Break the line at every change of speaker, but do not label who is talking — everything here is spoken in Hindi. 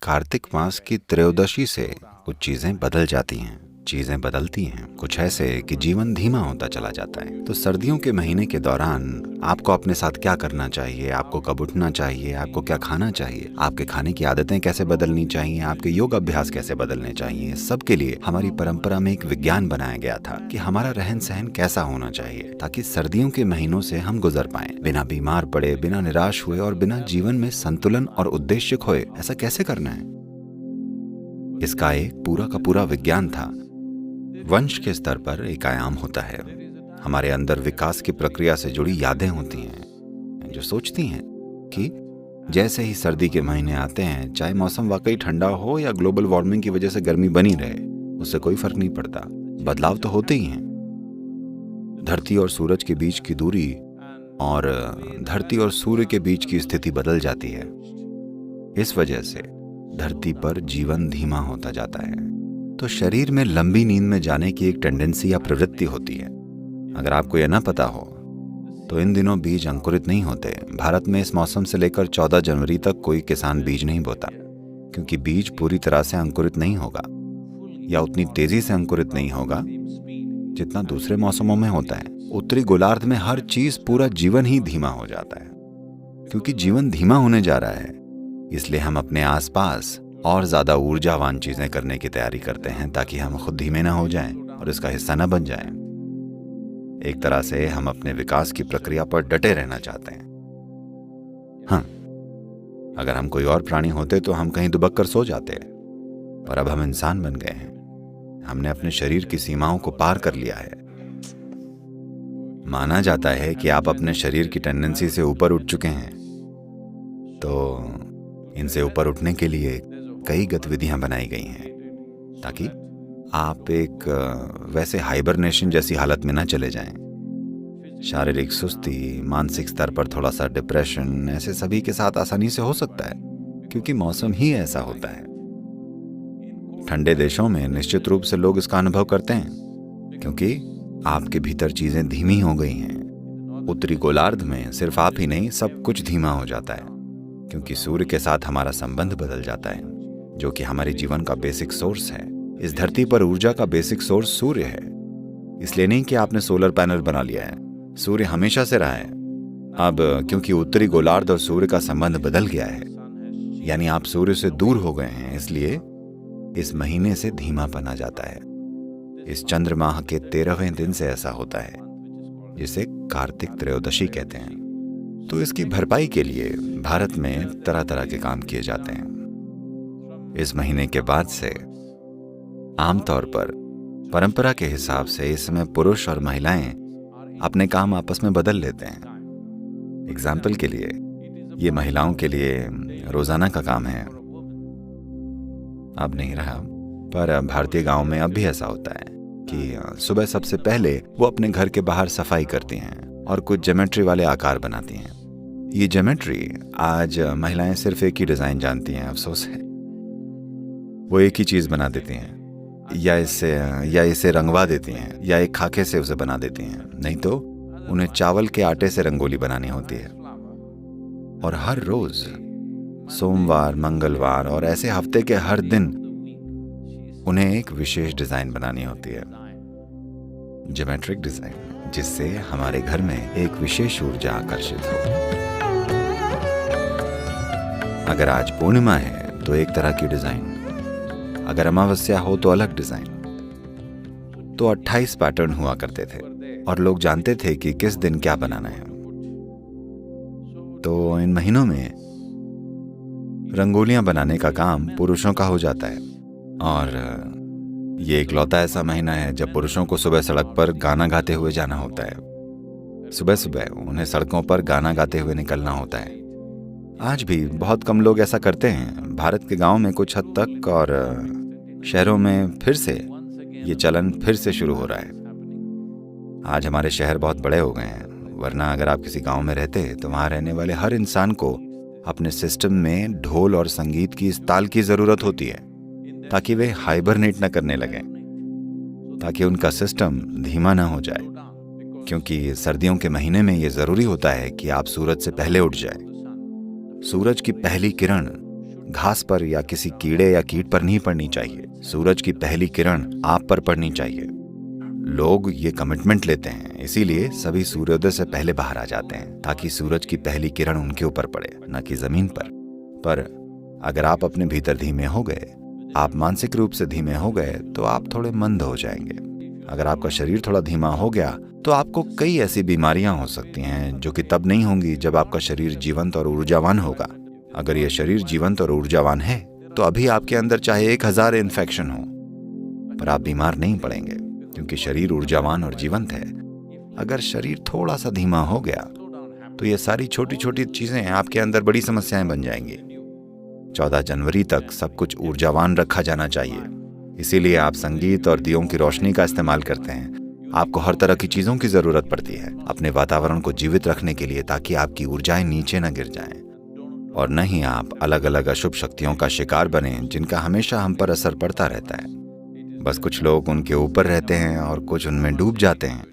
कार्तिक मास की त्रयोदशी से कुछ चीजें बदल जाती हैं, चीजें बदलती हैं, कुछ ऐसे कि जीवन धीमा होता चला जाता है। तो सर्दियों के महीने के दौरान आपको अपने साथ क्या करना चाहिए, आपको कब उठना चाहिए, आपको क्या खाना चाहिए, आपके खाने की आदतें कैसे बदलनी चाहिए, आपके योग अभ्यास कैसे बदलने चाहिए, सबके लिए हमारी परंपरा में एक विज्ञान बनाया गया था कि हमारा रहन सहन कैसा होना चाहिए, ताकि सर्दियों के महीनों से हम गुजर पाएं, बिना बीमार पड़े, बिना निराश हुए और बिना जीवन में संतुलन और उद्देश्य खोए। ऐसा कैसे करना है, इसका एक पूरा का पूरा विज्ञान था। वंश के स्तर पर एक आयाम होता है, हमारे अंदर विकास की प्रक्रिया से जुड़ी यादें होती हैं जो सोचती हैं कि जैसे ही सर्दी के महीने आते हैं, चाहे मौसम वाकई ठंडा हो या ग्लोबल वार्मिंग की वजह से गर्मी बनी रहे, उससे कोई फर्क नहीं पड़ता, बदलाव तो होते ही हैं। धरती और सूरज के बीच की दूरी और धरती और सूर्य के बीच की स्थिति बदल जाती है। इस वजह से धरती पर जीवन धीमा होता जाता है। तो शरीर में लंबी नींद में जाने की एक टेंडेंसी या प्रवृत्ति होती है। अगर आपको यह ना पता हो तो इन दिनों बीज अंकुरित नहीं होते। भारत में इस मौसम से लेकर 14 जनवरी तक कोई किसान बीज नहीं बोता, क्योंकि बीज पूरी तरह से अंकुरित नहीं होगा या उतनी तेजी से अंकुरित नहीं होगा जितना दूसरे मौसमों में होता है। उत्तरी गोलार्ध में हर चीज, पूरा जीवन ही धीमा हो जाता है। क्योंकि जीवन धीमा होने जा रहा है, इसलिए हम अपने आसपास और ज्यादा ऊर्जावान चीजें करने की तैयारी करते हैं, ताकि हम खुद धीमे ना हो जाएं और इसका हिस्सा न बन जाएं। एक तरह से हम अपने विकास की प्रक्रिया पर डटे रहना चाहते हैं। हाँ, अगर हम कोई और प्राणी होते तो हम कहीं दुबक कर सो जाते, पर अब हम इंसान बन गए हैं। हमने अपने शरीर की सीमाओं को पार कर लिया है। माना जाता है कि आप अपने शरीर की टेंडेंसी से ऊपर उठ चुके हैं। तो इनसे ऊपर उठने के लिए कई गतिविधियां बनाई गई हैं, ताकि आप एक वैसे हाइबरनेशन जैसी हालत में ना चले जाएं। शारीरिक सुस्ती, मानसिक स्तर पर थोड़ा सा डिप्रेशन, ऐसे सभी के साथ आसानी से हो सकता है, क्योंकि मौसम ही ऐसा होता है। ठंडे देशों में निश्चित रूप से लोग इसका अनुभव करते हैं, क्योंकि आपके भीतर चीजें धीमी हो गई हैं। उत्तरी गोलार्ध में सिर्फ आप ही नहीं, सब कुछ धीमा हो जाता है, क्योंकि सूर्य के साथ हमारा संबंध बदल जाता है, जो कि हमारे जीवन का बेसिक सोर्स है। इस धरती पर ऊर्जा का बेसिक सोर्स सूर्य है। इसलिए नहीं कि आपने सोलर पैनल बना लिया है, सूर्य हमेशा से रहा है। अब क्योंकि उत्तरी गोलार्ध और सूर्य का संबंध बदल गया है, यानी आप सूर्य से दूर हो गए हैं, इसलिए इस महीने से धीमापन आ जाता है। इस चंद्र माह के 13वें दिन से ऐसा होता है, जिसे कार्तिक त्रयोदशी कहते हैं। तो इसकी भरपाई के लिए भारत में तरह तरह के काम किए जाते हैं। इस महीने के बाद से आमतौर पर परंपरा के हिसाब से इस समय पुरुष और महिलाएं अपने काम आपस में बदल लेते हैं। एग्जाम्पल के लिए, ये महिलाओं के लिए रोजाना का काम है, अब नहीं रहा, पर भारतीय गांव में अब भी ऐसा होता है कि सुबह सबसे पहले वो अपने घर के बाहर सफाई करती हैं और कुछ ज्योमेट्री वाले आकार बनाती हैं। ये ज्योमेट्री आज महिलाएं सिर्फ एक ही डिजाइन जानती हैं, अफसोस है। वो एक ही चीज बना देती हैं, या इसे रंगवा देती हैं, या एक खाके से उसे बना देती हैं, नहीं तो उन्हें चावल के आटे से रंगोली बनानी होती है। और हर रोज सोमवार, मंगलवार और ऐसे हफ्ते के हर दिन उन्हें एक विशेष डिजाइन बनानी होती है, ज्योमेट्रिक डिजाइन, जिससे हमारे घर में एक विशेष ऊर्जा आकर्षित हो। अगर आज पूर्णिमा है तो एक तरह की डिजाइन, अगर अमावस्या हो तो अलग डिजाइन। तो 28 पैटर्न हुआ करते थे और लोग जानते थे कि किस दिन क्या बनाना है। तो इन महीनों में रंगोलियां बनाने का काम पुरुषों का हो जाता है, और ये इकलौता ऐसा महीना है जब पुरुषों को सुबह सड़क पर गाना गाते हुए जाना होता है। सुबह सुबह उन्हें सड़कों पर गाना गाते हुए निकलना होता है। आज भी बहुत कम लोग ऐसा करते हैं, भारत के गांव में कुछ हद तक, और शहरों में फिर से ये चलन फिर से शुरू हो रहा है। आज हमारे शहर बहुत बड़े हो गए हैं, वरना अगर आप किसी गांव में रहते तो वहां रहने वाले हर इंसान को अपने सिस्टम में ढोल और संगीत की इस ताल की जरूरत होती है, ताकि वे हाइबरनेट न करने लगें, ताकि उनका सिस्टम धीमा ना हो जाए। क्योंकि सर्दियों के महीने में ये जरूरी होता है कि आप सूरज से पहले उठ जाएं। सूरज की पहली किरण घास पर या किसी कीड़े या कीट पर नहीं पड़नी चाहिए। सूरज की पहली किरण आप पर पड़नी चाहिए। लोग ये कमिटमेंट लेते हैं, इसीलिए सभी सूर्योदय से पहले बाहर आ जाते हैं ताकि सूरज की पहली किरण उनके ऊपर पड़े, न कि जमीन पर अगर आप अपने भीतर धीमे हो गए, आप मानसिक रूप से धीमे हो गए, तो आप थोड़े मंद हो जाएंगे। अगर आपका शरीर थोड़ा धीमा हो गया तो आपको कई ऐसी बीमारियां हो सकती हैं जो कि तब नहीं होंगी जब आपका शरीर जीवंत और ऊर्जावान होगा। अगर यह शरीर जीवंत और ऊर्जावान है तो अभी आपके अंदर चाहे 1000 इन्फेक्शन हो, पर आप बीमार नहीं पड़ेंगे क्योंकि शरीर ऊर्जावान और जीवंत है। अगर शरीर थोड़ा सा धीमा हो गया तो ये सारी छोटी छोटी चीजें आपके अंदर बड़ी समस्याएं बन जाएंगी। 14 जनवरी तक सब कुछ ऊर्जावान रखा जाना चाहिए, इसीलिए आप संगीत और दियों की रोशनी का इस्तेमाल करते हैं। आपको हर तरह की चीजों की जरूरत पड़ती है अपने वातावरण को जीवित रखने के लिए, ताकि आपकी ऊर्जाएं नीचे न गिर जाएं और न ही आप अलग अलग अशुभ शक्तियों का शिकार बने जिनका हमेशा हम पर असर पड़ता रहता है। बस कुछ लोग उनके ऊपर रहते हैं और कुछ उनमें डूब जाते हैं।